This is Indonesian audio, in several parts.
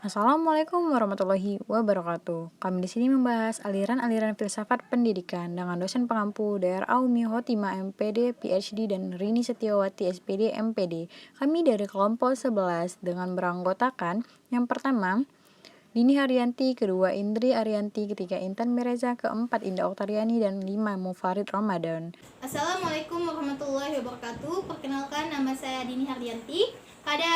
Assalamualaikum warahmatullahi wabarakatuh. Kami di sini membahas aliran-aliran filsafat pendidikan dengan dosen pengampu Dr. Aumi Hotima MPD, PhD, dan Rini Setiawati SPD, MPD. Kami dari kelompok 11 dengan beranggotakan yang pertama, Dini Haryanti, kedua Indri Arianti, ketiga Intan Mireza, keempat Indah Oktariani, dan lima Mufarid Ramadan. Assalamualaikum warahmatullahi wabarakatuh. Perkenalkan, nama saya Dini Haryanti. Pada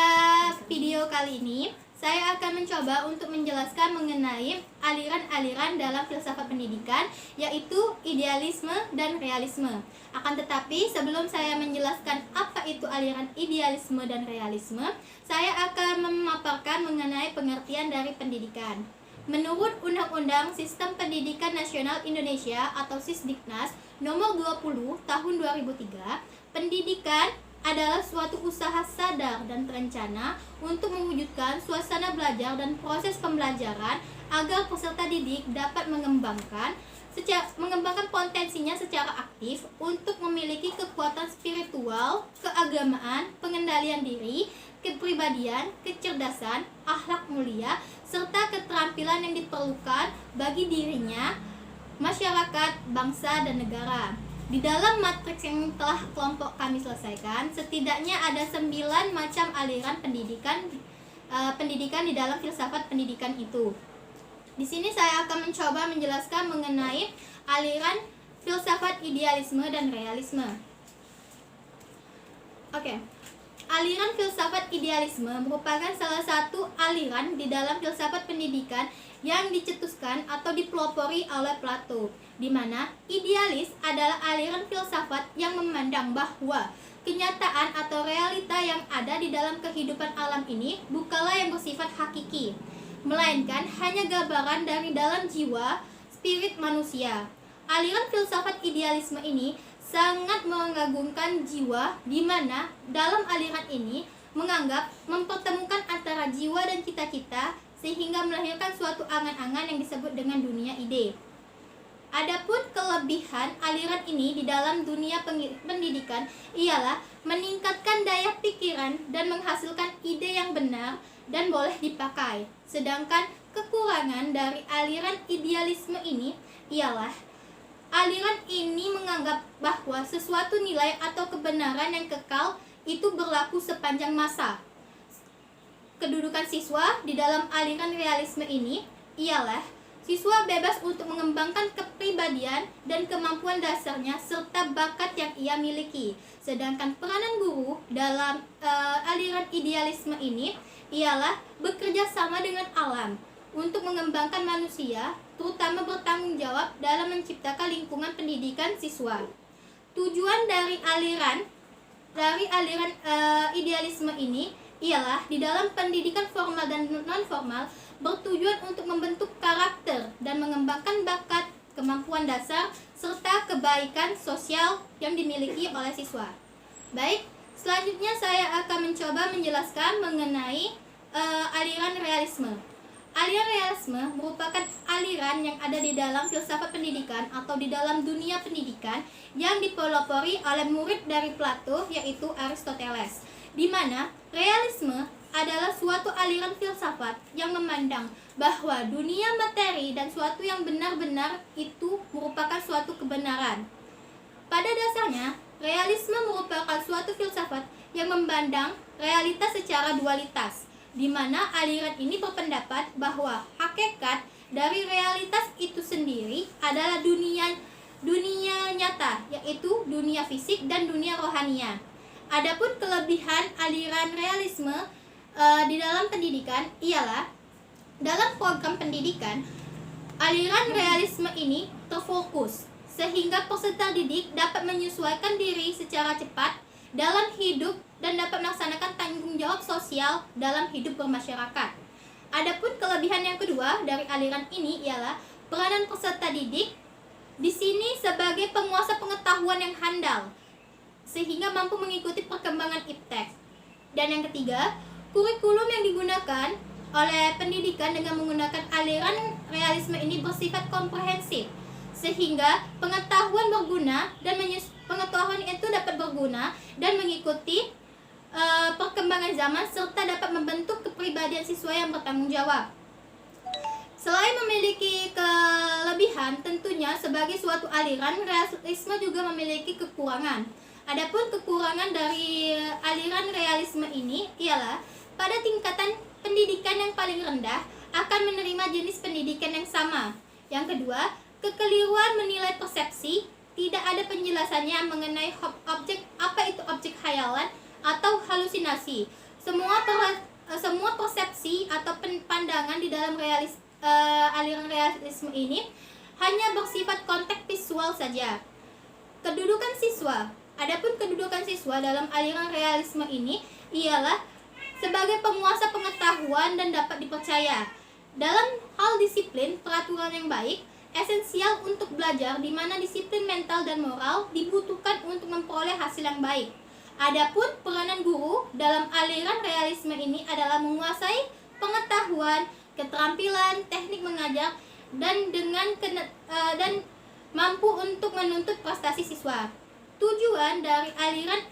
video kali ini saya akan mencoba untuk menjelaskan mengenai aliran-aliran dalam filsafat pendidikan, yaitu idealisme dan realisme. Akan tetapi sebelum saya menjelaskan apa itu aliran idealisme dan realisme, saya akan memaparkan mengenai pengertian dari pendidikan. Menurut Undang-Undang Sistem Pendidikan Nasional Indonesia atau Sisdiknas nomor 20 tahun 2003, pendidikan adalah suatu usaha sadar dan terencana untuk mewujudkan suasana belajar dan proses pembelajaran agar peserta didik dapat mengembangkan potensinya secara aktif untuk memiliki kekuatan spiritual, keagamaan, pengendalian diri, kepribadian, kecerdasan, akhlak mulia, serta keterampilan yang diperlukan bagi dirinya, masyarakat, bangsa, dan negara. Di dalam matriks yang telah kelompok kami selesaikan, setidaknya ada 9 macam aliran pendidikan di dalam filsafat pendidikan itu. Di sini saya akan mencoba menjelaskan mengenai aliran filsafat idealisme dan realisme. Aliran filsafat idealisme merupakan salah satu aliran di dalam filsafat pendidikan yang dicetuskan atau dipelopori oleh Plato, di mana idealis adalah aliran filsafat yang memandang bahwa kenyataan atau realita yang ada di dalam kehidupan alam ini bukanlah yang bersifat hakiki, melainkan hanya gambaran dari dalam jiwa, spirit manusia. Aliran filsafat idealisme ini sangat mengagungkan jiwa, di mana dalam aliran ini menganggap mempertemukan antara jiwa dan cita-cita sehingga melahirkan suatu angan-angan yang disebut dengan dunia ide. Adapun kelebihan aliran ini di dalam dunia pendidikan ialah meningkatkan daya pikiran dan menghasilkan ide yang benar dan boleh dipakai. Sedangkan kekurangan dari aliran idealisme ini ialah aliran ini menganggap bahwa sesuatu nilai atau kebenaran yang kekal itu berlaku sepanjang masa. Kedudukan siswa di dalam aliran realisme ini ialah siswa bebas untuk mengembangkan kepribadian dan kemampuan dasarnya serta bakat yang ia miliki. Sedangkan peranan guru dalam aliran idealisme ini ialah bekerja sama dengan alam untuk mengembangkan manusia, terutama bertanggung jawab dalam menciptakan lingkungan pendidikan siswa. Tujuan dari aliran idealisme ini ialah di dalam pendidikan formal dan non-formal bertujuan untuk membentuk karakter dan mengembangkan bakat, kemampuan dasar, serta kebaikan sosial yang dimiliki oleh siswa. Baik, selanjutnya saya akan mencoba menjelaskan mengenai aliran realisme. Aliran realisme merupakan aliran yang ada di dalam filsafat pendidikan atau di dalam dunia pendidikan yang dipelopori oleh murid dari Plato, yaitu Aristoteles, di mana realisme adalah suatu aliran filsafat yang memandang bahwa dunia materi dan suatu yang benar-benar itu merupakan suatu kebenaran. Pada dasarnya, realisme merupakan suatu filsafat yang memandang realitas secara dualitas, di mana aliran ini berpendapat bahwa hakikat dari realitas itu sendiri adalah dunia nyata, yaitu dunia fisik dan dunia rohania. Adapun kelebihan aliran realisme di dalam pendidikan ialah dalam program pendidikan, aliran realisme ini terfokus sehingga peserta didik dapat menyesuaikan diri secara cepat dalam hidup dan dapat melaksanakan tanggung jawab sosial dalam hidup bermasyarakat. Adapun kelebihan yang kedua dari aliran ini ialah peranan peserta didik di sini sebagai penguasa pengetahuan yang handal sehingga mampu mengikuti perkembangan iptek. Dan yang ketiga, kurikulum yang digunakan oleh pendidikan dengan menggunakan aliran realisme ini bersifat komprehensif sehingga pengetahuan itu dapat berguna dan mengikuti perkembangan zaman serta dapat membentuk kepribadian siswa yang bertanggung jawab. Selain memiliki kelebihan, tentunya sebagai suatu aliran, realisme juga memiliki kekurangan. Adapun kekurangan dari aliran realisme ini ialah pada tingkatan pendidikan yang paling rendah akan menerima jenis pendidikan yang sama. Yang kedua, kekeliruan menilai persepsi, tidak ada penjelasannya mengenai objek, apa itu objek khayalan atau halusinasi. Semua persepsi atau pandangan di dalam aliran realisme ini hanya bersifat konteks visual saja. Kedudukan siswa. Adapun kedudukan siswa dalam aliran realisme ini ialah sebagai penguasa pengetahuan dan dapat dipercaya. Dalam hal disiplin, peraturan yang baik esensial untuk belajar, di mana disiplin mental dan moral dibutuhkan untuk memperoleh hasil yang baik. Adapun peranan guru dalam aliran realisme ini adalah menguasai pengetahuan, keterampilan, teknik mengajar, dan dan mampu untuk menuntut prestasi siswa. Tujuan dari aliran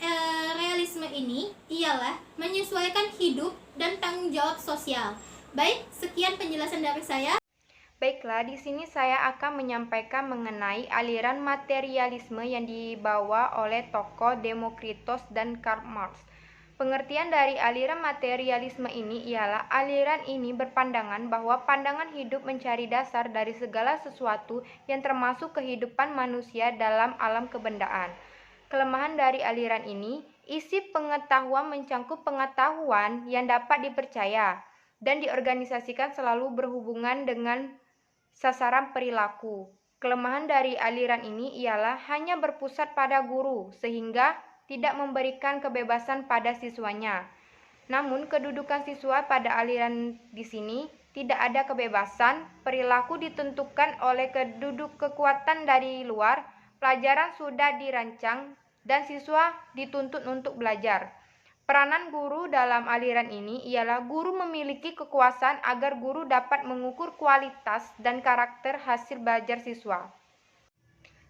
realisme ini ialah menyesuaikan hidup dan tanggung jawab sosial. Baik, sekian penjelasan dari saya. Baiklah, di sini saya akan menyampaikan mengenai aliran materialisme yang dibawa oleh tokoh Demokritos dan Karl Marx. Pengertian dari aliran materialisme ini ialah aliran ini berpandangan bahwa pandangan hidup mencari dasar dari segala sesuatu yang termasuk kehidupan manusia dalam alam kebendaan. Kelemahan dari aliran ini, isi pengetahuan mencangkup pengetahuan yang dapat dipercaya dan diorganisasikan selalu berhubungan dengan sasaran perilaku. Kelemahan dari aliran ini ialah hanya berpusat pada guru, sehingga tidak memberikan kebebasan pada siswanya. Namun, kedudukan siswa pada aliran di sini tidak ada kebebasan, perilaku ditentukan oleh kekuatan dari luar, pelajaran sudah dirancang, dan siswa dituntut untuk belajar. Peranan guru dalam aliran ini ialah guru memiliki kekuasaan agar guru dapat mengukur kualitas dan karakter hasil belajar siswa.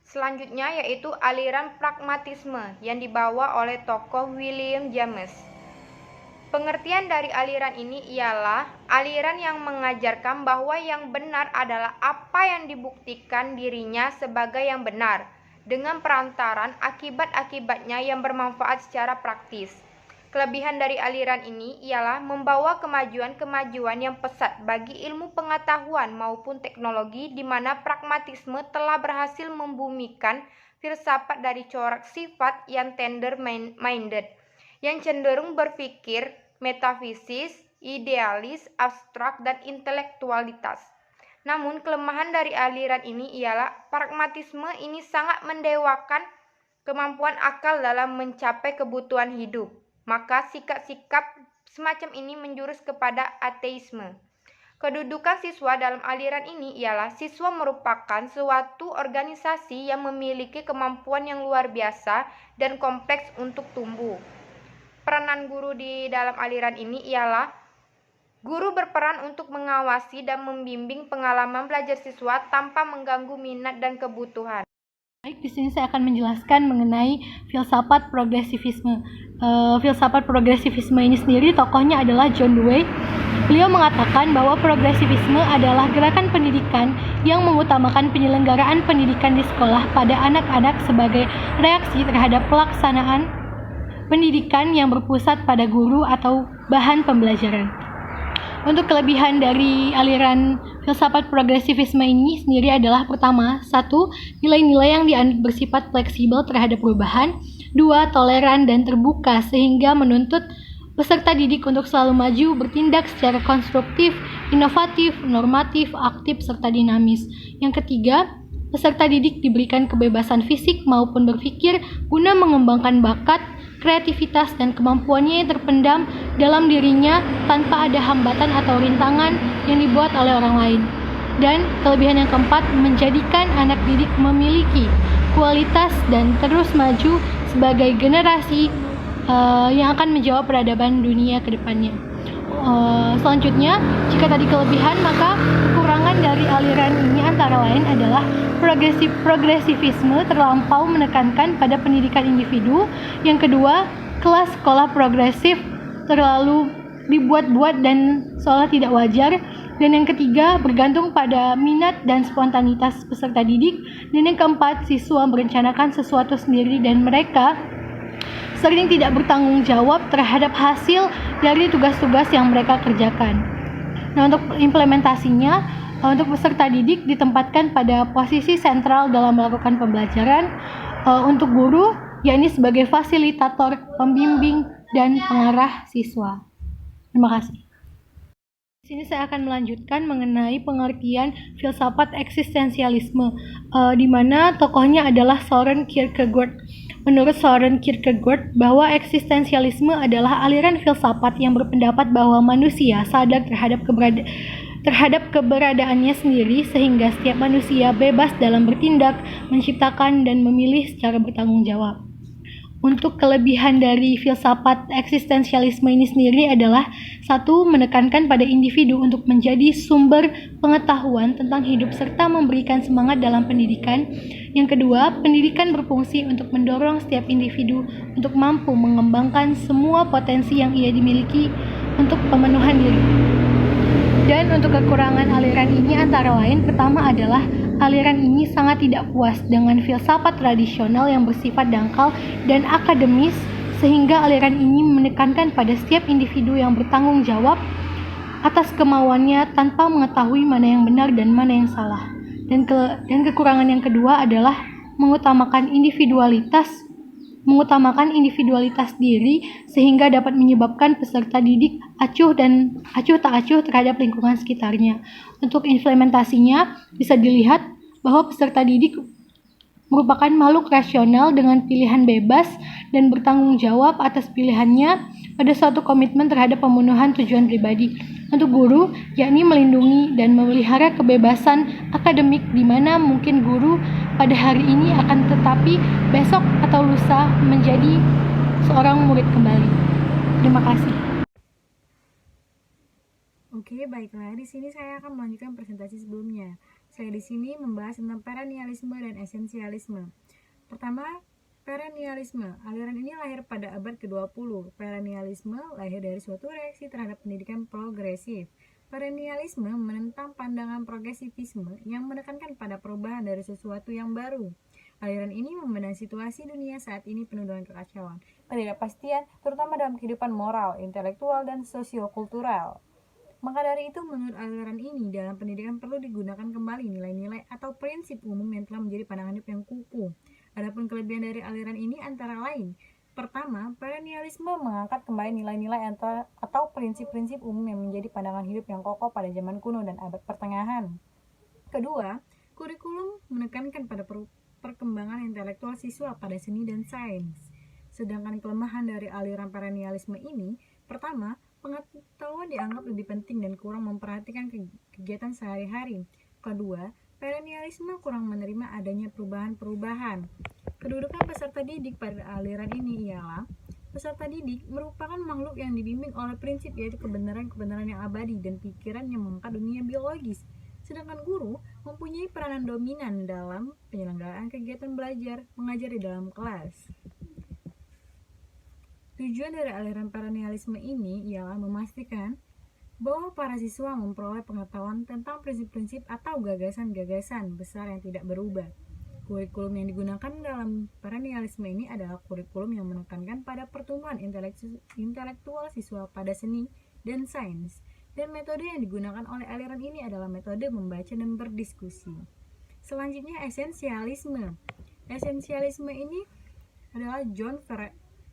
Selanjutnya yaitu aliran pragmatisme yang dibawa oleh tokoh William James. Pengertian dari aliran ini ialah aliran yang mengajarkan bahwa yang benar adalah apa yang dibuktikan dirinya sebagai yang benar, dengan perantaran akibat-akibatnya yang bermanfaat secara praktis. Kelebihan dari aliran ini ialah membawa kemajuan-kemajuan yang pesat bagi ilmu pengetahuan maupun teknologi, di mana pragmatisme telah berhasil membumikan filsafat dari corak sifat yang tender-minded, yang cenderung berpikir metafisis, idealis, abstrak, dan intelektualitas. Namun kelemahan dari aliran ini ialah pragmatisme ini sangat mendewakan kemampuan akal dalam mencapai kebutuhan hidup. Maka sikap-sikap semacam ini menjurus kepada ateisme. Kedudukan siswa dalam aliran ini ialah siswa merupakan suatu organisasi yang memiliki kemampuan yang luar biasa dan kompleks untuk tumbuh. Peranan guru di dalam aliran ini ialah guru berperan untuk mengawasi dan membimbing pengalaman belajar siswa tanpa mengganggu minat dan kebutuhan. Baik, di sini saya akan menjelaskan mengenai filsafat progresivisme. Filsafat progresivisme ini sendiri tokohnya adalah John Dewey. Beliau mengatakan bahwa progresivisme adalah gerakan pendidikan yang mengutamakan penyelenggaraan pendidikan di sekolah pada anak-anak sebagai reaksi terhadap pelaksanaan pendidikan yang berpusat pada guru atau bahan pembelajaran. Untuk kelebihan dari aliran filsafat progresivisme ini sendiri adalah pertama, 1. Nilai-nilai yang dianut bersifat fleksibel terhadap perubahan. 2. Toleran dan terbuka sehingga menuntut peserta didik untuk selalu maju, bertindak secara konstruktif, inovatif, normatif, aktif, serta dinamis. Yang ketiga, peserta didik diberikan kebebasan fisik maupun berpikir guna mengembangkan bakat, kreativitas, dan kemampuannya yang terpendam dalam dirinya tanpa ada hambatan atau rintangan yang dibuat oleh orang lain. Dan kelebihan yang keempat, menjadikan anak didik memiliki kualitas dan terus maju sebagai generasi yang akan menjawab peradaban dunia ke depannya. Selanjutnya, jika tadi kelebihan, maka kekurangan dari aliran ini antara lain adalah progresivisme terlampau menekankan pada pendidikan individu. Yang kedua, kelas sekolah progresif terlalu dibuat-buat dan seolah tidak wajar. Dan yang ketiga, bergantung pada minat dan spontanitas peserta didik. Dan yang keempat, siswa merencanakan sesuatu sendiri dan mereka sering tidak bertanggung jawab terhadap hasil dari tugas-tugas yang mereka kerjakan. Nah, untuk implementasinya, untuk peserta didik ditempatkan pada posisi sentral dalam melakukan pembelajaran. Untuk guru, yakni sebagai fasilitator, pembimbing, dan pengarah siswa. Terima kasih. Di sini saya akan melanjutkan mengenai pengertian filsafat eksistensialisme, di mana tokohnya adalah Søren Kierkegaard. Menurut Søren Kierkegaard, bahwa eksistensialisme adalah aliran filsafat yang berpendapat bahwa manusia sadar terhadap keberadaannya sendiri, sehingga setiap manusia bebas dalam bertindak, menciptakan, dan memilih secara bertanggung jawab. Untuk kelebihan dari filsafat eksistensialisme ini sendiri adalah satu, menekankan pada individu untuk menjadi sumber pengetahuan tentang hidup serta memberikan semangat dalam pendidikan. Yang kedua, pendidikan berfungsi untuk mendorong setiap individu untuk mampu mengembangkan semua potensi yang ia dimiliki untuk pemenuhan diri. Dan untuk kekurangan aliran ini antara lain, pertama adalah aliran ini sangat tidak puas dengan filsafat tradisional yang bersifat dangkal dan akademis, sehingga aliran ini menekankan pada setiap individu yang bertanggung jawab atas kemauannya tanpa mengetahui mana yang benar dan mana yang salah. Dan kekurangan yang kedua adalah mengutamakan individualitas diri, sehingga dapat menyebabkan peserta didik acuh tak acuh terhadap lingkungan sekitarnya. Untuk implementasinya bisa dilihat bahwa peserta didik merupakan makhluk rasional dengan pilihan bebas dan bertanggung jawab atas pilihannya pada suatu komitmen terhadap pemenuhan tujuan pribadi. Untuk guru, yakni melindungi dan memelihara kebebasan akademik, di mana mungkin guru pada hari ini akan tetapi besok atau lusa menjadi seorang murid kembali. Terima kasih. Oke, baiklah. Di sini saya akan melanjutkan presentasi sebelumnya. Saya di sini membahas tentang perennialisme dan esensialisme. Pertama, perennialisme. Aliran ini lahir pada abad ke-20. Perennialisme lahir dari suatu reaksi terhadap pendidikan progresif. Perennialisme menentang pandangan progresivisme yang menekankan pada perubahan dari sesuatu yang baru. Aliran ini memandang situasi dunia saat ini penuh dengan kekacauan, ketidakpastian, terutama dalam kehidupan moral, intelektual, dan sosiokultural. Maka dari itu, menurut aliran ini, dalam pendidikan perlu digunakan kembali nilai-nilai atau prinsip umum yang telah menjadi pandangan hidup yang kukuh. Adapun kelebihan dari aliran ini antara lain, pertama, perennialisme mengangkat kembali nilai-nilai atau prinsip-prinsip umum yang menjadi pandangan hidup yang kokoh pada zaman kuno dan abad pertengahan. Kedua, kurikulum menekankan pada perkembangan intelektual siswa pada seni dan sains. Sedangkan kelemahan dari aliran perennialisme ini, pertama, pengetahuan dianggap lebih penting dan kurang memperhatikan kegiatan sehari-hari. Kedua, perennialisme kurang menerima adanya perubahan-perubahan. Kedudukan peserta didik pada aliran ini ialah peserta didik merupakan makhluk yang dibimbing oleh prinsip, yaitu kebenaran-kebenaran yang abadi dan pikiran yang mengangkat dunia biologis. Sedangkan guru mempunyai peranan dominan dalam penyelenggaraan kegiatan belajar mengajar di dalam kelas. Tujuan dari aliran perennialisme ini ialah memastikan bahwa para siswa memperoleh pengetahuan tentang prinsip-prinsip atau gagasan-gagasan besar yang tidak berubah. Kurikulum yang digunakan dalam perennialisme ini adalah kurikulum yang menekankan pada pertumbuhan intelektual siswa pada seni dan sains. Dan metode yang digunakan oleh aliran ini adalah metode membaca dan berdiskusi. Selanjutnya, esensialisme. Esensialisme ini adalah John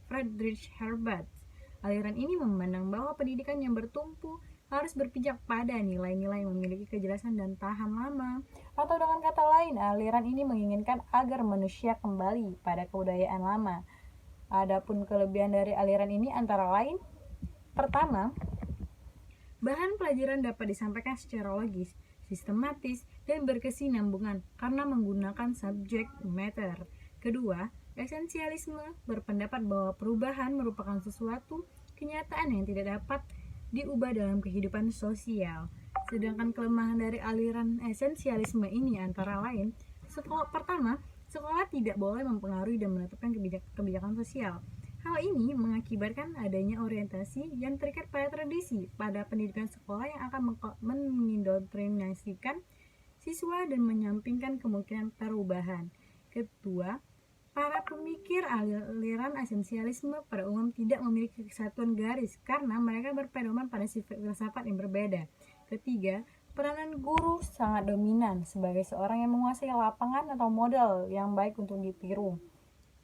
Friedrich Herbert. Aliran ini memandang bahwa pendidikan yang bertumpu harus berpijak pada nilai-nilai yang memiliki kejelasan dan tahan lama. Atau dengan kata lain, aliran ini menginginkan agar manusia kembali pada kebudayaan lama. Adapun kelebihan dari aliran ini antara lain, pertama, bahan pelajaran dapat disampaikan secara logis, sistematis, dan berkesinambungan karena menggunakan subject matter. Kedua, esensialisme berpendapat bahwa perubahan merupakan sesuatu kenyataan yang tidak dapat diubah dalam kehidupan sosial. Sedangkan kelemahan dari aliran esensialisme ini antara lain, sekolah tidak boleh mempengaruhi dan menetapkan kebijakan sosial. Hal ini mengakibatkan adanya orientasi yang terikat pada tradisi pada pendidikan sekolah yang akan mengindoktrinasikan siswa dan menyampingkan kemungkinan perubahan. Kedua, para pemikir aliran esensialisme pada umum tidak memiliki kesatuan garis karena mereka berpedoman pada sifat filsafat yang berbeda. Ketiga, peranan guru sangat dominan sebagai seorang yang menguasai lapangan atau modal yang baik untuk ditiru.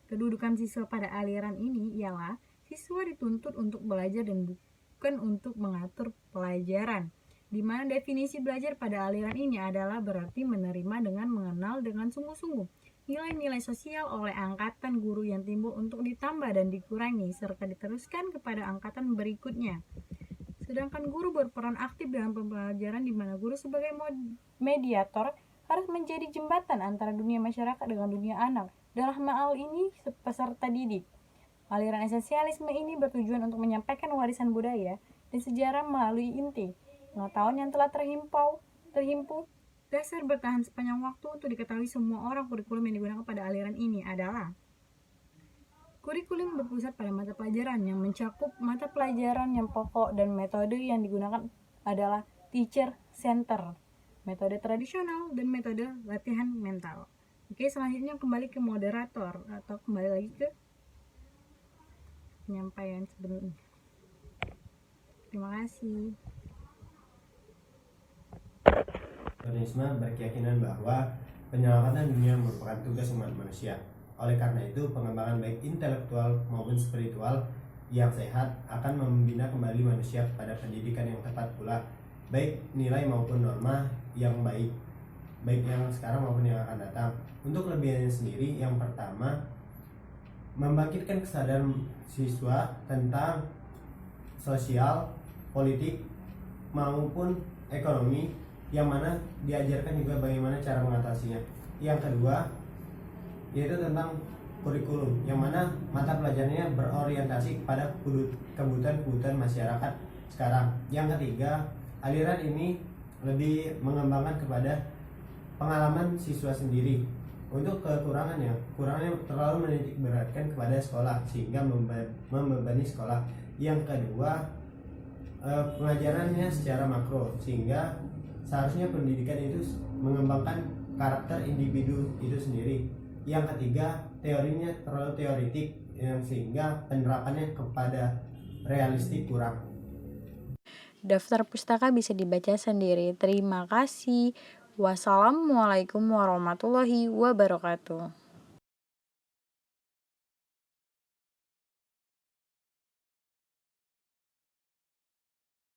Kedudukan siswa pada aliran ini ialah siswa dituntut untuk belajar dan bukan untuk mengatur pelajaran, di mana definisi belajar pada aliran ini adalah berarti menerima dengan mengenal dengan sungguh-sungguh nilai-nilai sosial oleh angkatan guru yang timbul untuk ditambah dan dikurangi serta diteruskan kepada angkatan berikutnya. Sedangkan guru berperan aktif dalam pembelajaran di mana guru sebagai mediator harus menjadi jembatan antara dunia masyarakat dengan dunia anak. Dalam hal ini peserta didik. Aliran esensialisme ini bertujuan untuk menyampaikan warisan budaya dan sejarah melalui inti pengetahuan yang telah terhimpun. Dasar bertahan sepanjang waktu untuk diketahui semua orang. Kurikulum yang digunakan pada aliran ini adalah kurikulum berpusat pada mata pelajaran yang mencakup mata pelajaran yang pokok dan metode yang digunakan adalah teacher center, metode tradisional, dan metode latihan mental. Oke, selanjutnya kembali ke moderator atau kembali lagi ke penyampaian sebelumnya. Terima kasih. Modernisme berkeyakinan bahwa penyelamatan dunia merupakan tugas umat manusia. Oleh karena itu, pengembangan baik intelektual maupun spiritual yang sehat akan membina kembali manusia kepada pendidikan yang tepat pula, baik nilai maupun norma yang baik yang sekarang maupun yang akan datang. Untuk kelebihannya sendiri, yang pertama, membangkitkan kesadaran siswa tentang sosial, politik, maupun ekonomi, yang mana diajarkan juga bagaimana cara mengatasinya. Yang kedua, yaitu tentang kurikulum, yang mana mata pelajarannya berorientasi kepada kebutuhan masyarakat sekarang. Yang ketiga, aliran ini lebih mengembangkan kepada pengalaman siswa sendiri. Untuk kurangnya terlalu menitik beratkan kepada sekolah sehingga membebani sekolah. Yang kedua, pengajarannya secara makro sehingga seharusnya pendidikan itu mengembangkan karakter individu itu sendiri. Yang ketiga, teorinya terlalu teoritik sehingga penerapannya kepada realistik kurang. Daftar pustaka bisa dibaca sendiri. Terima kasih. Wassalamualaikum warahmatullahi wabarakatuh.